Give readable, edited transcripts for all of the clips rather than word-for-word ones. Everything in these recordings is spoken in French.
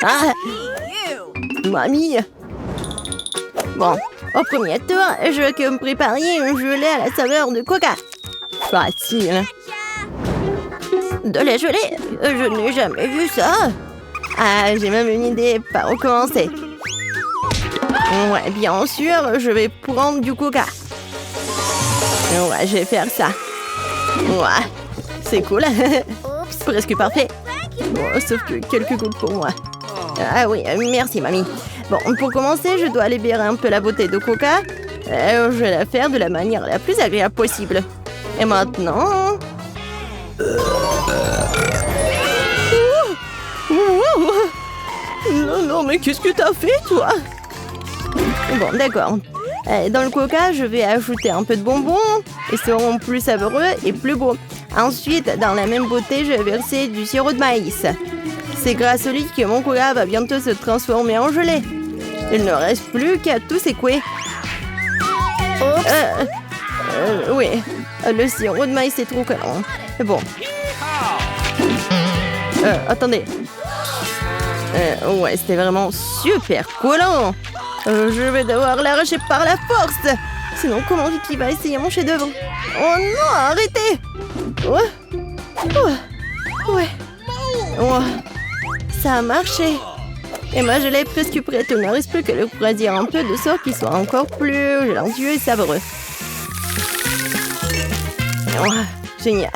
Ah, mamie. Bon, au premier tour, je veux que vous prépariez un gelé à la saveur de coca. Facile. De la gelée? Je n'ai jamais vu ça. Ah, j'ai même une idée par où commencer. Ouais, bien sûr, je vais prendre du coca. Ouais, je vais faire ça. Ouais, c'est cool. Presque parfait. Bon, sauf que quelques gouttes pour moi. Ah oui, merci, mamie. Bon, pour commencer, je dois libérer un peu la bouteille de coca. Je vais la faire de la manière la plus agréable possible. Et maintenant... Non, non, mais qu'est-ce que t'as fait, toi? Bon, d'accord. Dans le coca, je vais ajouter un peu de bonbons. Ils seront plus savoureux et plus beaux. Ensuite, dans la même bouteille, je vais verser du sirop de maïs. C'est grâce au liquide que mon coca va bientôt se transformer en gelée. Il ne reste plus qu'à tout secouer. Oui, le sirop de maïs est trop collant. Bon. Attendez. Ouais, c'était vraiment super collant. Je vais devoir l'arracher par la force. Sinon, comment Vicky va essayer mon chef-d'œuvre? Oh non, arrêtez! Ouais. Oh, ça a marché. Et ma gelée est presque prête. Il ne reste plus que le refroidir un peu de sorte qu'il soit encore plus gélatineux et savoureux. Oh, génial.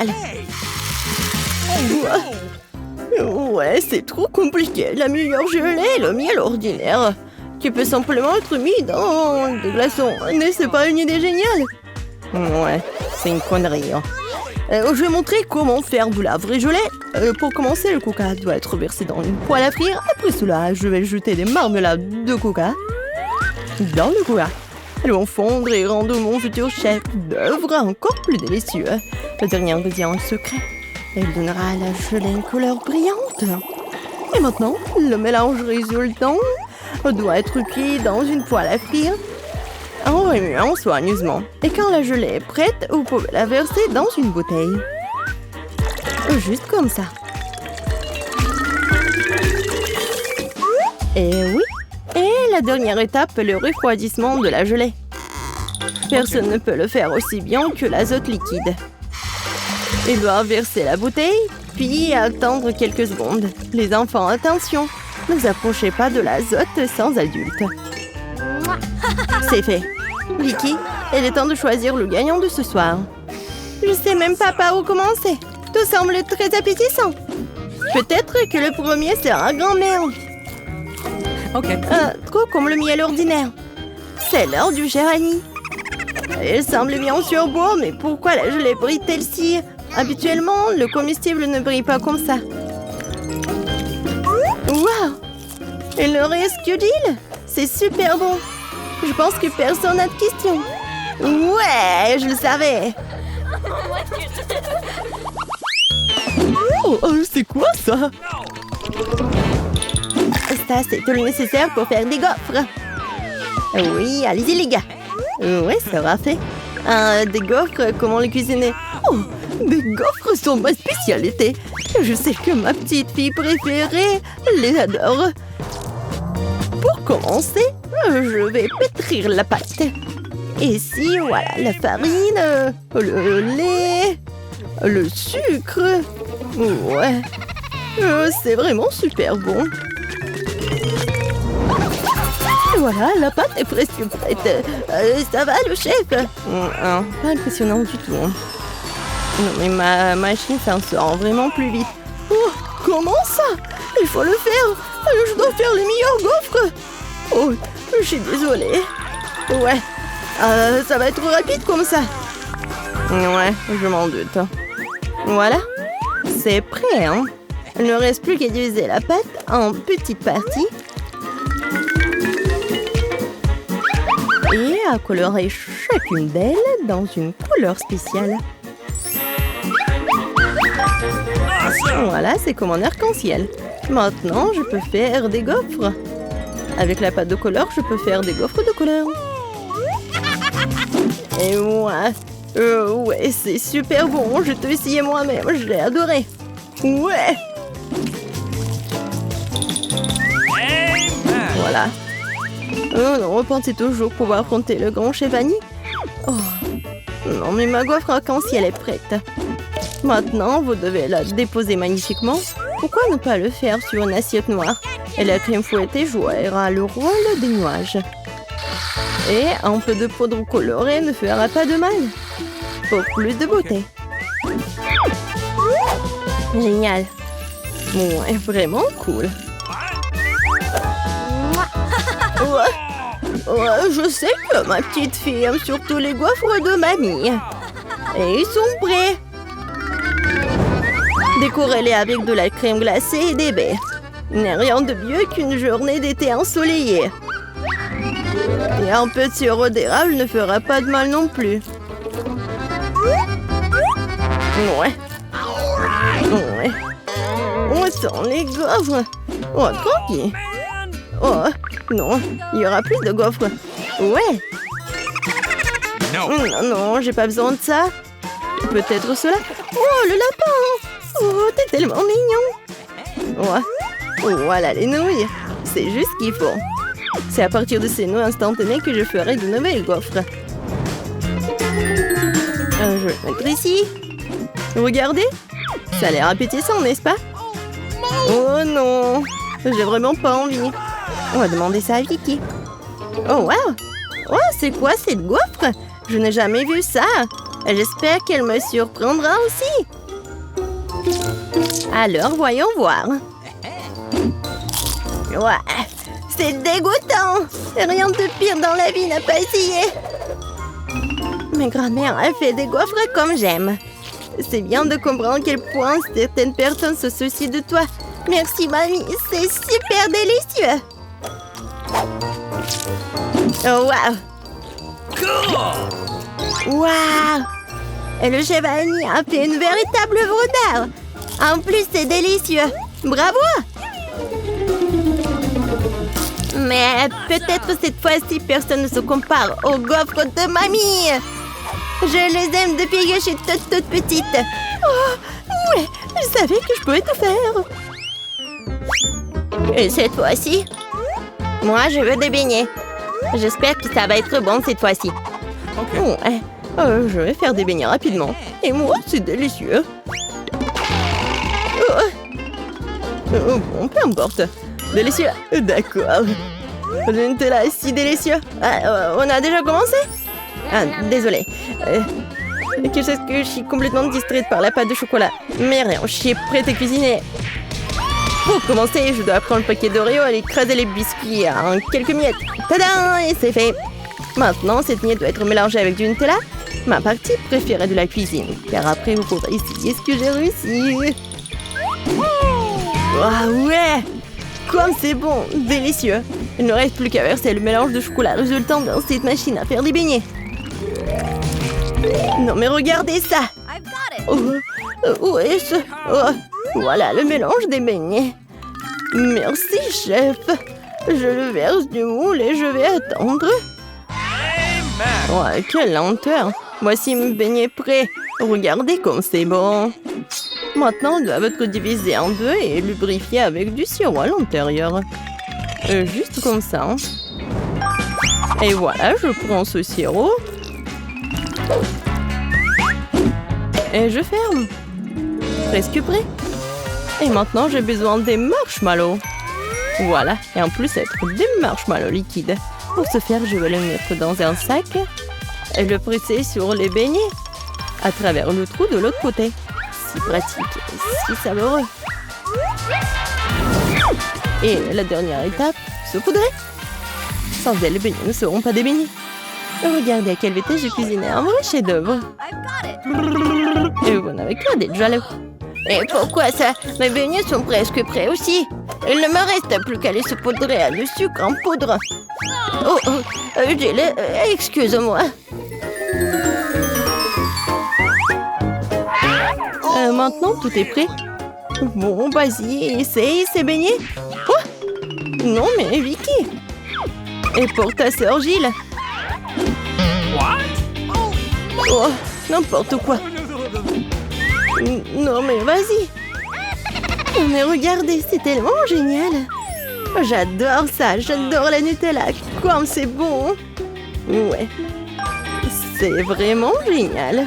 Ouais, c'est trop compliqué. La meilleure gelée est le miel ordinaire, qui peut simplement être mis dans des glaçons. Mais c'est pas une idée géniale? Ouais, c'est une connerie. Hein. Je vais montrer comment faire de la vraie gelée. Pour commencer, le coca doit être versé dans une poêle à frire. Après cela, je vais jeter des marmelades de coca dans le coca. Elles vont fondre et rendre mon futur chef d'œuvre encore plus délicieux. Le dernier ingrédient secret. Elle donnera à la gelée une couleur brillante. Et maintenant, le mélange résultant doit être cuit dans une poêle à frire en remuant soigneusement. Et quand la gelée est prête, vous pouvez la verser dans une bouteille. Juste comme ça. Et oui. Et la dernière étape, le refroidissement de la gelée. Personne ne peut le faire aussi bien que l'azote liquide. Il doit verser la bouteille, puis attendre quelques secondes. Les enfants, attention, ne vous approchez pas de l'azote sans adulte. C'est fait. Vicky, il est temps de choisir le gagnant de ce soir. Je sais même pas par où commencer. Tout semble très appétissant. Peut-être que le premier sera grand-mère. Ok. Trop comme le miel ordinaire. C'est l'heure du géranie. Il semble bien sûr beau, mais pourquoi la gelée brille-t-elle si... Habituellement, le comestible ne brille pas comme ça. Waouh! Il ne reste que l'île. C'est super bon. Je pense que personne n'a de questions. Ouais, je le savais. Oh, c'est quoi ça? Ça, c'est tout le nécessaire pour faire des gaufres. Oui, allez-y les gars. Oui, ça va fait. Des gaufres, comment les cuisiner? Oh, des gaufres sont ma spécialité. Je sais que ma petite fille préférée les adore. Pour commencer, je vais pétrir la pâte. Ici, voilà, la farine, le lait, le sucre. Ouais, c'est vraiment super bon. Voilà, la pâte est presque prête. Ça va, le chef? Pas impressionnant du tout. Non, mais ma machine s'en sort vraiment plus vite. Oh, comment ça? Il faut le faire. Je dois faire les meilleurs gaufres. Oh, je suis désolée. Ouais, ça va être rapide comme ça. Ouais, je m'en doute. Voilà, c'est prêt, hein? Il ne reste plus qu'à diviser la pâte en petites parties. Et à colorer chacune d'elles dans une couleur spéciale. Voilà, c'est comme un arc-en-ciel. Maintenant, je peux faire des gaufres. Avec la pâte de couleur, je peux faire des gaufres de couleur. Et ouais, c'est super bon. Je t'ai essayé moi-même, je l'ai adoré. Ouais. Oh non, on pensait toujours pouvoir affronter le grand chef Annie. Oh. Non, mais ma gaufre arc-en-ciel est prête. Maintenant, vous devez la déposer magnifiquement. Pourquoi ne pas le faire sur une assiette noire? Et la crème fouettée jouera le rôle des nuages. Et un peu de poudre colorée ne fera pas de mal. Pour plus de beauté. Génial. Ouais, vraiment cool. Ouais, je sais que ma petite fille aime surtout les gaufres de mamie. Et ils sont prêts. Décorez-les avec de la crème glacée et des baies. Il n'est rien de mieux qu'une journée d'été ensoleillée. Et un peu de sirop d'érable ne fera pas de mal non plus. Ouais. Ouais. On sent les gaufres. Oh, tranquille. Oh, non, il y aura plus de gaufres. Ouais. Non, non, j'ai pas besoin de ça. Peut-être cela. Oh, le lapin. Oh, t'es tellement mignon. Ouais. Voilà les nouilles. C'est juste ce qu'il faut. C'est à partir de ces nouilles instantanées que je ferai de nouvelles gaufres. Je vais le mettre ici. Regardez. Ça a l'air appétissant, n'est-ce pas? Oh non. J'ai vraiment pas envie. On va demander ça à Vicky. Oh, wow. Oh, c'est quoi cette gaufre? Je n'ai jamais vu ça. J'espère qu'elle me surprendra aussi. Alors, voyons voir. Ouais, c'est dégoûtant. Rien de pire dans la vie n'a pas essayé. Ma grand-mère a fait des gaufres comme j'aime. C'est bien de comprendre à quel point certaines personnes se soucient de toi. Merci, mamie. C'est super délicieux. Oh, wow. Wow. Et le chef Annie a fait une véritable œuvre d'art. En plus, c'est délicieux. Bravo. Mais peut-être cette fois-ci, personne ne se compare aux gaufres de mamie. Je les aime depuis que je suis toute petite. Oh, ouais, je savais que je pouvais tout faire. Et cette fois-ci, moi, je veux des beignets. J'espère que ça va être bon cette fois-ci. Ouais, je vais faire des beignets rapidement. Et moi, c'est délicieux. Bon, peu importe. Délicieux. D'accord. Le Nutella est si délicieux. On a déjà commencé? Ah, désolé. Que je suis complètement distraite par la pâte de chocolat. Mais rien, je suis prête à cuisiner. Pour commencer, je dois prendre le paquet d'Oreo et écraser les biscuits en quelques miettes. Tadam! Et c'est fait. Maintenant, cette miette doit être mélangée avec du Nutella. Ma partie préférée de la cuisine. Car après, vous pourrez essayer ce que j'ai réussi. Ah ouais! Comme c'est bon! Délicieux! Il ne reste plus qu'à verser le mélange de chocolat résultant dans cette machine à faire des beignets. Non mais regardez ça! Où est-ce? Voilà le mélange des beignets. Merci, chef. Je le verse du moule et je vais attendre. Ouais, quelle lenteur. Voici mes beignets prêts. Regardez comme c'est bon. Maintenant, ils doivent être divisés en deux et lubrifiés avec du sirop à l'intérieur. Juste comme ça. Et voilà, je prends ce sirop. Et je ferme. Presque prêt. Et maintenant, j'ai besoin des marshmallows. Voilà. Et en plus, être des marshmallows liquides. Pour ce faire, je vais les mettre dans un sac et le presser sur les beignets à travers le trou de l'autre côté. Si pratique, si savoureux. Et la dernière étape, saupoudrer. Sans elle, les beignets ne seront pas des beignets. Regardez à quelle vitesse j'ai cuisiné un vrai chef-d'œuvre. Et vous n'avez qu'à d'être jaloux. Et pourquoi ça? Mes beignets sont presque prêts aussi. Il ne me reste plus qu'à les saupoudrer à le sucre en poudre. Excuse-moi. Maintenant, tout est prêt. Bon, vas-y, essaye ces beignets. Oh! Non, mais Vicky. Et pour ta sœur Gilles. Oh, n'importe quoi. Non, mais vas-y. Mais regardez, c'est tellement génial. J'adore ça, j'adore la Nutella. Comme c'est bon. Ouais, c'est vraiment génial.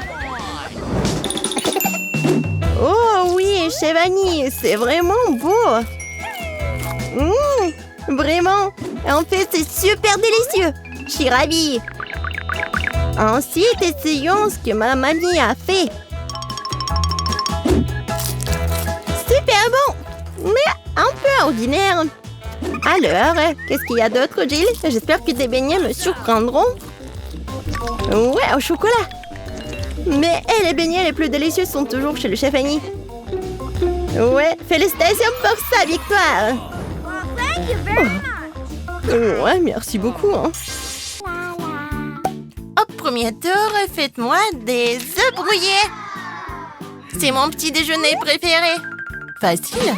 Oh oui, chez Vanille, c'est vraiment beau. Vraiment. En fait, c'est super délicieux. Je suis ravie. Ensuite, essayons ce que ma mamie a fait. Super bon, mais un peu ordinaire. Alors, qu'est-ce qu'il y a d'autre, Jill? J'espère que tes beignets me surprendront. Ouais, au chocolat. Mais les beignets les plus délicieux sont toujours chez le chef Annie. Ouais, félicitations pour sa victoire. Ouais, merci beaucoup. Au premier tour, faites-moi des œufs brouillés. C'est mon petit déjeuner préféré. Facile.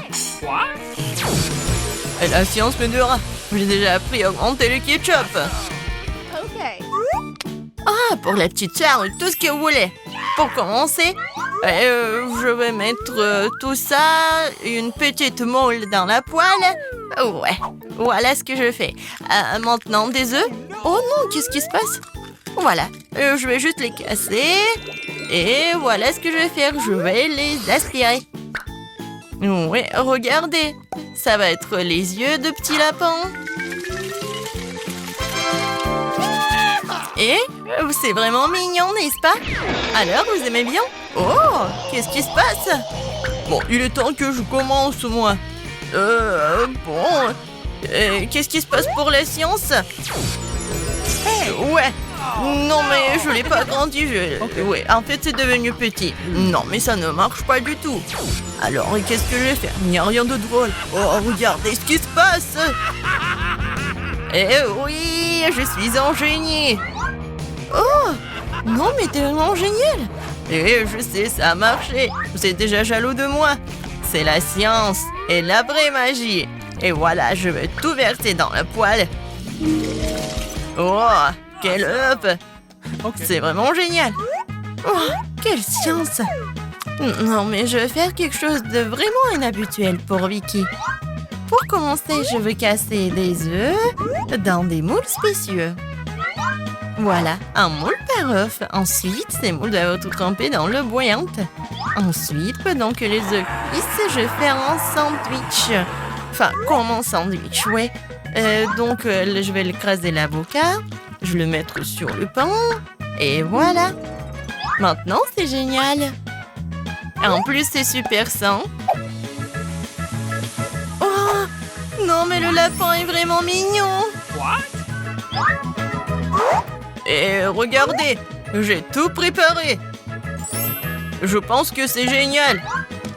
Et la science me dira. J'ai déjà appris à augmenter le ketchup. Ah, pour la petite sœur, tout ce que vous voulez. Pour commencer, je vais mettre tout ça, une petite moule dans la poêle. Ouais, voilà ce que je fais. Maintenant, des œufs. Oh non, qu'est-ce qui se passe? Voilà, je vais juste les casser. Et voilà ce que je vais faire. Je vais les aspirer. Oui, regardez. Ça va être les yeux de petits lapins. Et c'est vraiment mignon, n'est-ce pas? Alors, vous aimez bien? Oh, qu'est-ce qui se passe? Bon, il est temps que je commence, moi. Bon... qu'est-ce qui se passe pour la science? Ouais. Non, mais je l'ai pas agrandi. Ouais, en fait, c'est devenu petit. Non, mais ça ne marche pas du tout. Alors, qu'est-ce que je vais faire? Il n'y a rien de drôle. Oh, regardez ce qui se passe. Eh oui, je suis un génie. Oh, non, mais t'es vraiment génial. Et je sais, ça a marché. Vous êtes déjà jaloux de moi. C'est la science et la vraie magie. Et voilà, je vais tout verser dans la poêle. Oh, quel œuf! C'est vraiment génial. Oh, quelle science! Non, mais je vais faire quelque chose de vraiment inhabituel pour Vicky. Pour commencer, je veux casser des œufs dans des moules spécieux. Voilà, un moule par œuf. Ensuite, ces moules doivent être trempés dans l'eau bouillante. Ensuite, pendant que les œufs cuisent, je vais faire un sandwich. Enfin, comme un sandwich, ouais. Donc, je vais écraser l'avocat. Je vais le mettre sur le pain. Et voilà. Maintenant, c'est génial. En plus, c'est super sain. Oh, non, mais le lapin est vraiment mignon. Et regardez, j'ai tout préparé. Je pense que c'est génial.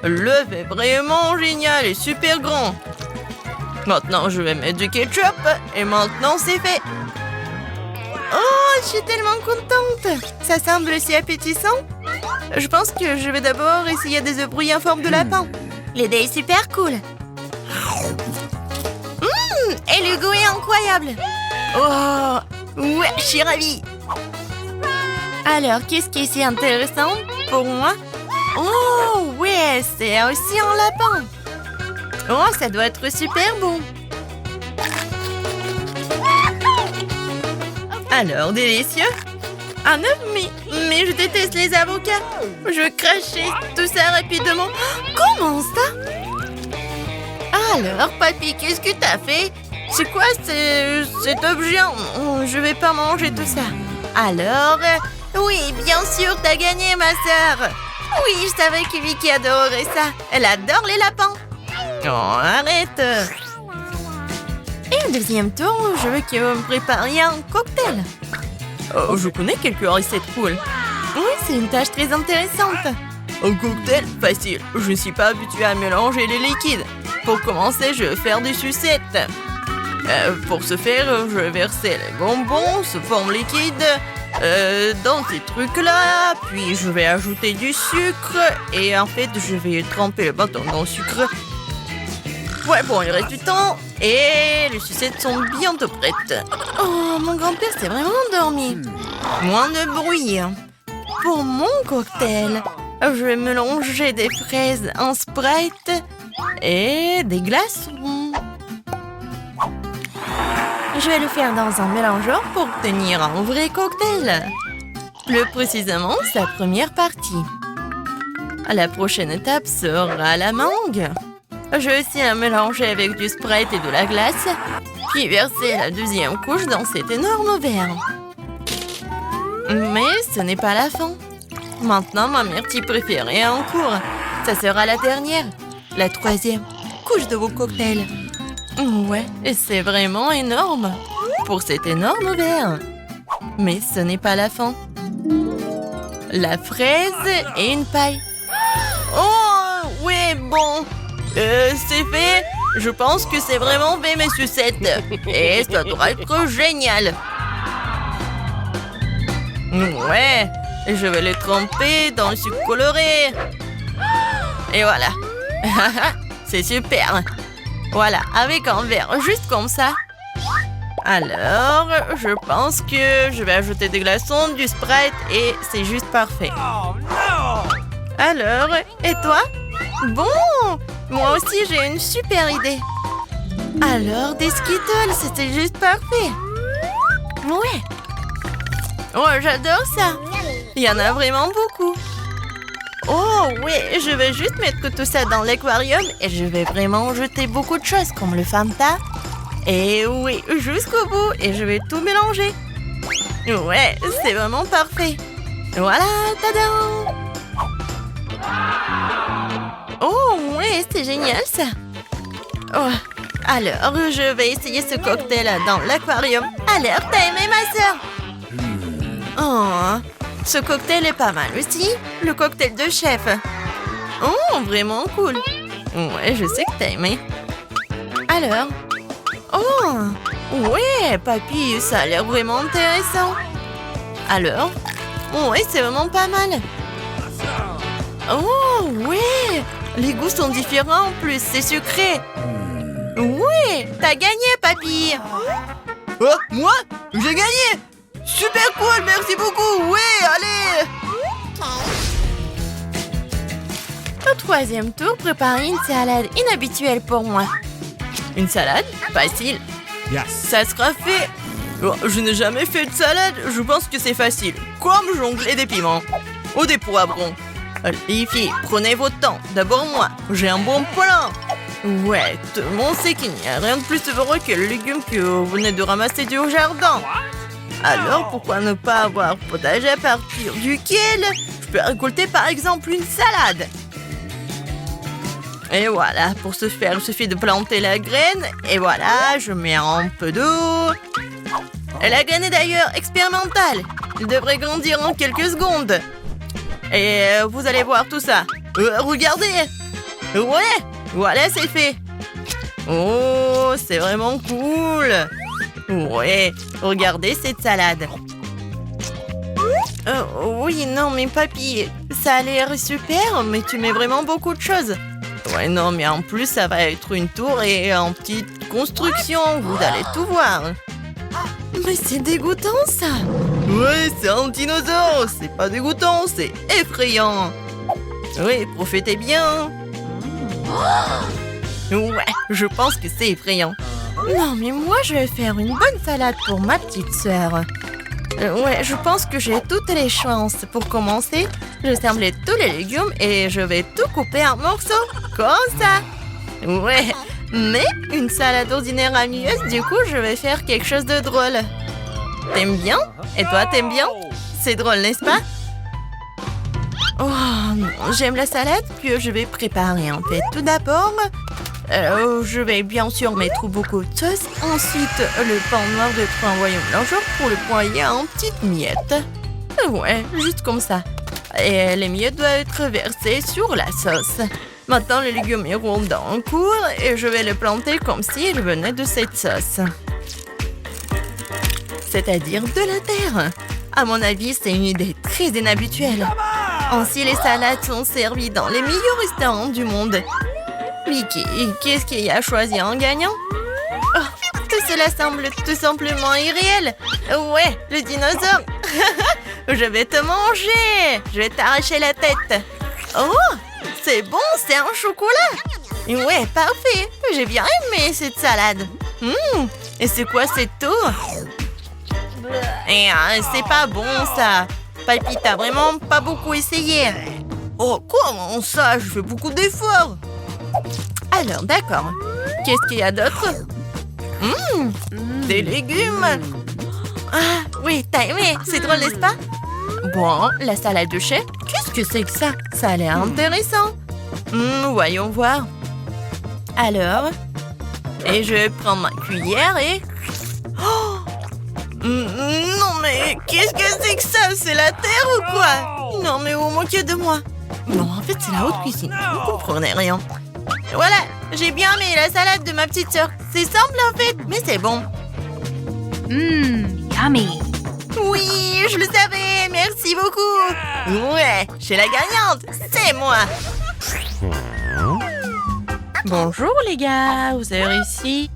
L'œuf est vraiment génial et super grand. Maintenant, je vais mettre du ketchup et maintenant, c'est fait. Oh, je suis tellement contente. Ça semble si appétissant. Je pense que je vais d'abord essayer des œufs brouillés en forme de lapin. L'idée est super cool. Et le goût est incroyable. Oh, ouais, je suis ravie. Alors, qu'est-ce qui est si intéressant pour moi? Oh, ouais, c'est aussi un lapin. Oh, ça doit être super bon. Alors, délicieux. Un œuf, mais je déteste les avocats. Je vais cracher tout ça rapidement. Comment ça? Alors, papy, qu'est-ce que t'as fait? C'est quoi cet objet? Je vais pas manger tout ça. Alors, oui, bien sûr, t'as gagné, ma sœur. Oui, je savais que Vicky adorerait ça. Elle adore les lapins. Oh, arrête. Et au deuxième tour, je veux que vous me prépariez un cocktail. Oh, je connais quelques recettes cool. Oui, c'est une tâche très intéressante. Un cocktail? Facile. Je ne suis pas habituée à mélanger les liquides. Pour commencer, je vais faire des sucettes. Pour ce faire, je vais verser les bonbons sous forme liquide dans ces trucs-là. Puis, je vais ajouter du sucre. Et en fait, je vais tremper le bâton dans le sucre. Ouais, bon, il reste du temps. Et les sucettes sont bientôt prêtes. Oh, mon grand-père s'est vraiment endormi. Moins de bruit. Pour mon cocktail, je vais mélanger des fraises en Sprite et des glaçons. Je vais le faire dans un mélangeur pour obtenir un vrai cocktail. Plus précisément, sa première partie. La prochaine étape sera la mangue. Je vais aussi la mélanger avec du Sprite et de la glace, puis verser la deuxième couche dans cet énorme verre. Mais ce n'est pas la fin. Maintenant, ma myrtille préférée est en cours. Ça sera la dernière, la troisième couche de vos cocktails. Ouais, c'est vraiment énorme pour cet énorme verre. Mais ce n'est pas la fin. La fraise et une paille. Oh, oui, bon. C'est fait. Je pense que c'est vraiment fait, mes sucettes. Et ça doit être génial. Ouais, je vais les tremper dans le sucre coloré. Et voilà. C'est super. Voilà, avec un verre, juste comme ça. Alors, je pense que je vais ajouter des glaçons, du Sprite et c'est juste parfait. Alors, et toi? Bon, moi aussi j'ai une super idée. Alors, des Skittles, c'était juste parfait. Ouais. Oh, j'adore ça. Il y en a vraiment beaucoup. Oh, oui, je vais juste mettre tout ça dans l'aquarium et je vais vraiment jeter beaucoup de choses comme le Fanta. Et oui, jusqu'au bout et je vais tout mélanger. Ouais, c'est vraiment parfait. Voilà, tadam! Oh, ouais, c'est génial ça. Oh, alors, je vais essayer ce cocktail dans l'aquarium. Alors, t'as aimé ma sœur? Oh, ce cocktail est pas mal aussi. Le cocktail de chef. Oh, vraiment cool. Ouais, je sais que t'as aimé. Alors? Oh, ouais, papy, ça a l'air vraiment intéressant. Alors? Ouais, c'est vraiment pas mal. Oh, ouais, les goûts sont différents en plus, c'est sucré. Ouais, t'as gagné, papy. Oh, moi? J'ai gagné! Super cool, merci beaucoup! Ouais, allez! Au troisième tour, préparez une salade inhabituelle pour moi. Une salade? Facile. Yes. Ça sera fait. Oh, je n'ai jamais fait de salade, je pense que c'est facile. Comme jongler des piments. Ou des poivrons. Les filles, prenez votre temps. D'abord moi, j'ai un bon plan. Ouais, tout le monde sait qu'il n'y a rien de plus heureux que le légume que vous venez de ramasser du jardin. Alors, pourquoi ne pas avoir potager à partir duquel je peux récolter par exemple une salade? Et voilà, pour ce faire, il suffit de planter la graine. Et voilà, je mets un peu d'eau. Et la graine est d'ailleurs expérimentale. Elle devrait grandir en quelques secondes. Et vous allez voir tout ça. Regardez. Ouais, voilà, c'est fait. Oh, c'est vraiment cool. Ouais, regardez cette salade. Oui, non, mais papy, ça a l'air super, mais tu mets vraiment beaucoup de choses. Ouais, non, mais en plus, ça va être une tour et en petite construction. Vous allez tout voir. Mais c'est dégoûtant, ça. Ouais, c'est un dinosaure. C'est pas dégoûtant, c'est effrayant. Oui, profitez bien. Ouais, je pense que c'est effrayant. Non, mais moi, je vais faire une bonne salade pour ma petite sœur. Ouais, je pense que j'ai toutes les chances. Pour commencer, je vais assembler tous les légumes et je vais tout couper en morceaux, comme ça. Ouais, mais une salade ordinaire amuseuse, du coup, je vais faire quelque chose de drôle. T'aimes bien? Et toi, t'aimes bien? C'est drôle, n'est-ce pas? Oh non, j'aime la salade que je vais préparer en fait. Tout d'abord, je vais bien sûr mettre beaucoup de sauce. Ensuite, le pain noir de 3 royaumes blancheurs pour le broyer en petites miettes. Ouais, juste comme ça. Et les miettes doivent être versées sur la sauce. Maintenant, les légumes iront dans un cours et je vais les planter comme s'ils venaient de cette sauce. C'est-à-dire de la terre. À mon avis, c'est une idée très inhabituelle. Ainsi, les salades sont servies dans les meilleurs restaurants du monde. Mais qu'est-ce qu'il y a choisi en gagnant? Oh, tout cela semble tout simplement irréel. Ouais, le dinosaure. Je vais te manger. Je vais t'arracher la tête. Oh, c'est bon, c'est un chocolat. Ouais, parfait. J'ai bien aimé cette salade. Et c'est quoi cette eau? C'est pas bon ça. Papy, t'as vraiment pas beaucoup essayé. Oh, comment ça? Je fais beaucoup d'efforts. Alors, d'accord. Qu'est-ce qu'il y a d'autre? Des légumes. Ah, oui, t'as aimé. C'est drôle, n'est-ce pas? Bon, la salade de chef. Qu'est-ce que c'est que ça? Ça a l'air intéressant. Voyons voir. Alors, et je vais prendre ma cuillère et... Oh! Non mais, qu'est-ce que c'est que ça? C'est la terre ou quoi? Non mais vous moquez de moi. Non, en fait, c'est la haute cuisine. Vous comprenez rien. Voilà, j'ai bien aimé la salade de ma petite sœur. C'est simple en fait, mais c'est bon. Yummy. Oui, je le savais. Merci beaucoup. Ouais, je suis la gagnante. C'est moi. Bonjour les gars, vous avez réussi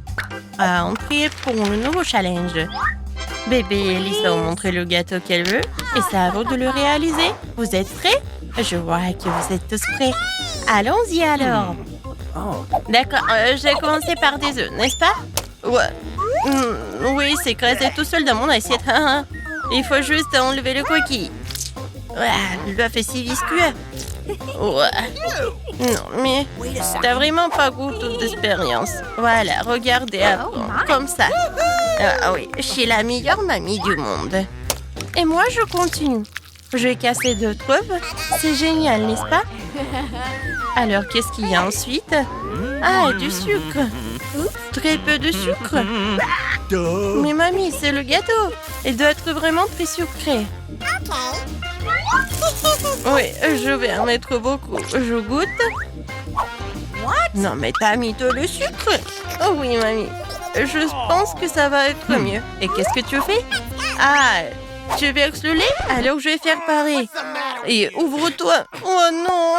à entrer pour le nouveau challenge. Bébé Elise va vous montrer le gâteau qu'elle veut et c'est à vous de le réaliser. Vous êtes prêts? Je vois que vous êtes tous prêts. Allons-y alors. D'accord, je vais commencer par des œufs, n'est-ce pas? Ouais. Oui, c'est creusé tout seul dans mon assiette. Il faut juste enlever le coquille. L'œuf est si visqueux. Ouais. Non, mais t'as vraiment pas goût d'expérience. Voilà, regardez avant, comme ça. Ah oui, je suis la meilleure mamie du monde. Et moi, je continue. Je vais casser 2 œufs. C'est génial, n'est-ce pas? Alors, qu'est-ce qu'il y a ensuite? Ah, du sucre. Très peu de sucre. Mais mamie, c'est le gâteau. Il doit être vraiment très sucré. Oui, je vais en mettre beaucoup. Je goûte. Non, mais t'as mis tout le sucre. Oh oui, mamie. Je pense que ça va être mieux. Et qu'est-ce que tu fais? Ah, tu verses le lait? Alors je vais faire pareil. Et ouvre-toi. Oh non.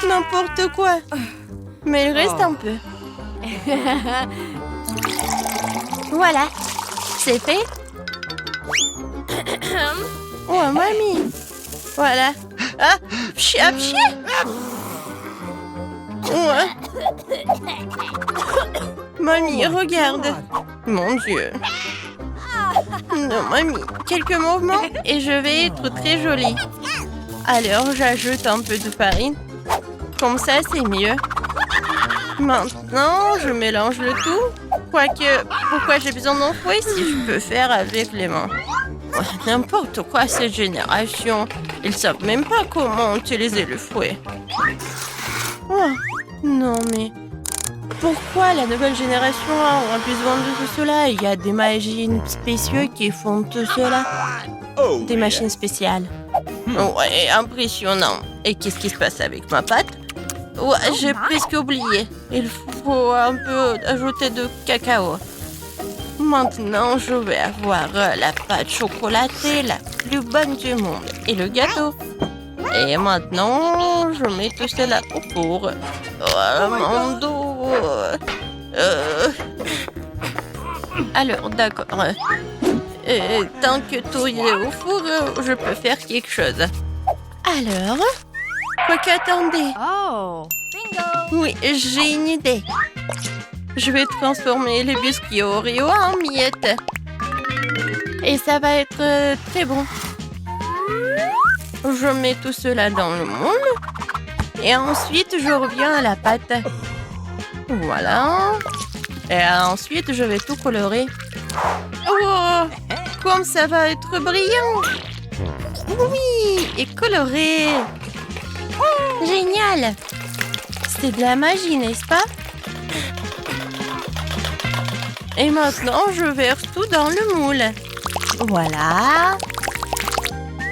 N'importe quoi. Mais il reste un peu. Voilà. C'est fait. Oh, mamie. Voilà. Ah, pchi, pchi. Ouais. Mamie, regarde. Mon Dieu. Non, mamie. Quelques mouvements et je vais être très jolie. Alors, j'ajoute un peu de farine. Comme ça, c'est mieux. Maintenant, je mélange le tout. Quoique, pourquoi j'ai besoin d'un fouet si je peux faire avec les mains? N'importe quoi, cette génération. Ils savent même pas comment utiliser le fouet. Oh, non mais... Pourquoi la nouvelle génération aura besoin de tout cela? Il y a des machines spéciales qui font tout cela. Des machines spéciales. Ouais, impressionnant. Et qu'est-ce qui se passe avec ma pâte? Ouais, j'ai presque oublié. Il faut un peu ajouter de cacao. Maintenant, je vais avoir la pâte chocolatée la plus bonne du monde. Et le gâteau. Et maintenant, je mets tout cela au four. Oh, mon dos. Alors, d'accord. Tant que tout est au four, je peux faire quelque chose. Alors, quoi qu'attendez. Oh, bingo. Oui, j'ai une idée. Je vais transformer les biscuits Oreo en miettes. Et ça va être très bon. Je mets tout cela dans le moule. Et ensuite, je reviens à la pâte. Voilà. Et ensuite, je vais tout colorer. Oh, comme ça va être brillant. Oui, et coloré. Génial. C'est de la magie, n'est-ce pas? Et maintenant, je verse tout dans le moule. Voilà.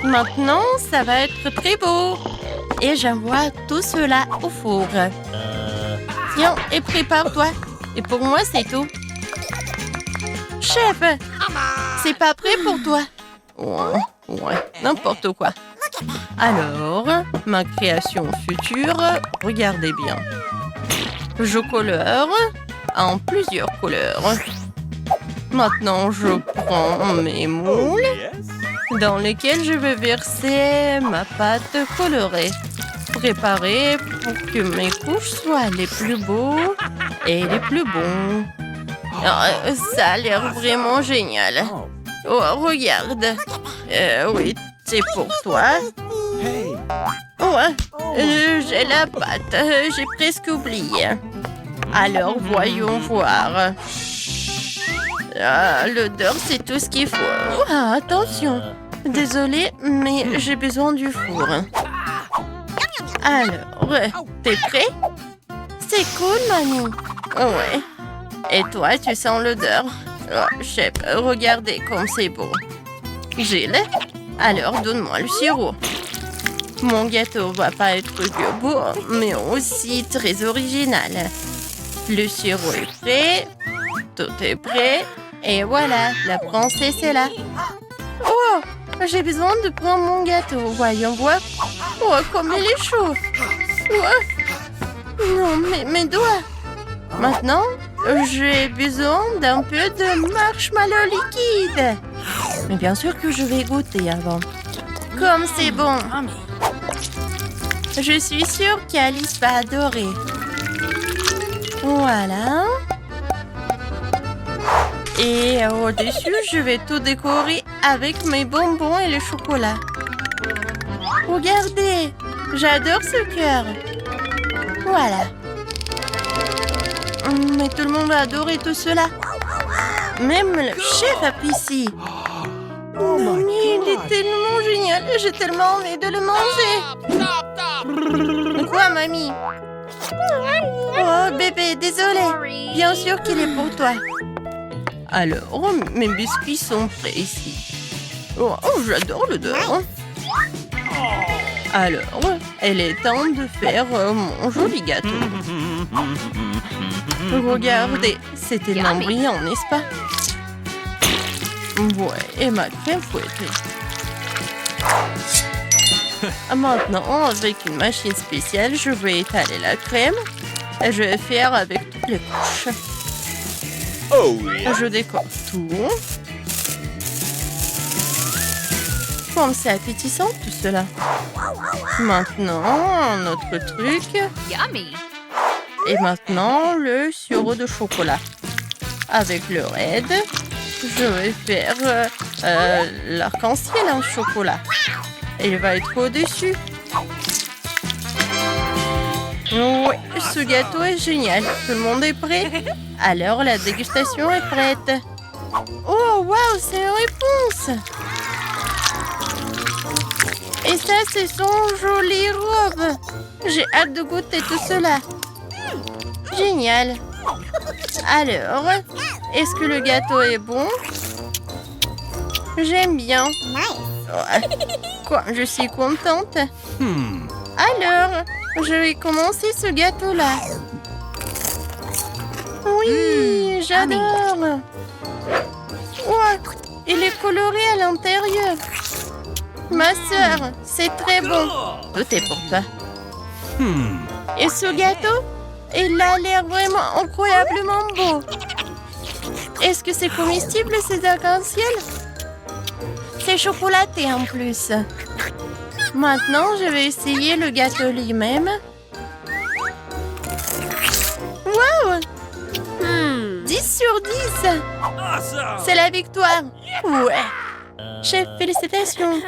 Maintenant, ça va être très beau. Et j'envoie tout cela au four. Tiens, et prépare-toi. Et pour moi, c'est tout. Chef, c'est pas prêt pour toi. Ouais, n'importe quoi. Alors, ma création future, regardez bien. Je colore en plusieurs couleurs. Maintenant, je prends mes moules dans lesquels je vais verser ma pâte colorée. Préparée pour que mes couches soient les plus beaux et les plus bons. Ça a l'air vraiment génial. Oh, regarde. Oui, c'est pour toi. Ouais, j'ai la pâte. J'ai presque oublié. Alors, voyons voir. L'odeur, c'est tout ce qu'il faut. Ah, attention. Désolée, mais j'ai besoin du four. Alors, t'es prêt? C'est cool, mamie. Ouais. Et toi, tu sens l'odeur? Oh, chef, regardez comme c'est beau. Gilles, alors donne-moi le sirop. Mon gâteau va pas être que beau, mais aussi très original. Le sirop est prêt. Tout est prêt. Et voilà, la princesse est là. Oh, j'ai besoin de prendre mon gâteau. Voyons voir. Oh, comme il est chaud. Oh. Non, mes doigts. Maintenant, j'ai besoin d'un peu de marshmallow liquide. Mais bien sûr que je vais goûter avant. Comme c'est bon. Je suis sûre qu'Alice va adorer. Voilà. Et au-dessus, je vais tout décorer avec mes bonbons et le chocolat. Regardez, j'adore ce cœur. Voilà. Mais tout le monde va adorer tout cela. Même le chef apprécie. Mais il est tellement génial. J'ai tellement envie de le manger. Quoi, mamie? Oh, bébé, désolé. Bien sûr qu'il est pour toi. Alors, mes biscuits sont prêts ici. Oh, j'adore l'odeur. Alors, il est temps de faire mon joli gâteau. Regardez, c'est tellement brillant, n'est-ce pas? Ouais, et ma crème fouettée. Maintenant, avec une machine spéciale, je vais étaler la crème. Et je vais faire avec toutes les couches. Oh, yeah. Je décore tout. Comme c'est appétissant tout cela. Maintenant, notre truc. Yummy. Et maintenant, le sirop de chocolat. Avec le raid, je vais faire l'arc-en-ciel en chocolat. Et il va être au-dessus. Oui, ce gâteau est génial. Tout le monde est prêt? Alors, la dégustation est prête. Oh, waouh, c'est une réponse! Et ça, c'est son jolie robe. J'ai hâte de goûter tout cela. Génial. Alors, est-ce que le gâteau est bon? J'aime bien. Quoi, je suis contente. Alors, je vais commencer ce gâteau-là. Oui, j'adore. Ouais, il est coloré à l'intérieur. Ma sœur, c'est très bon. Tout est pour toi. Et ce gâteau, il a l'air vraiment incroyablement beau. Est-ce que c'est comestible, ces arcs-en-ciel? C'est chocolaté en plus. Maintenant, je vais essayer le gâteau lui-même. Wow! 10 sur 10! C'est la victoire! Ouais! Chef, félicitations!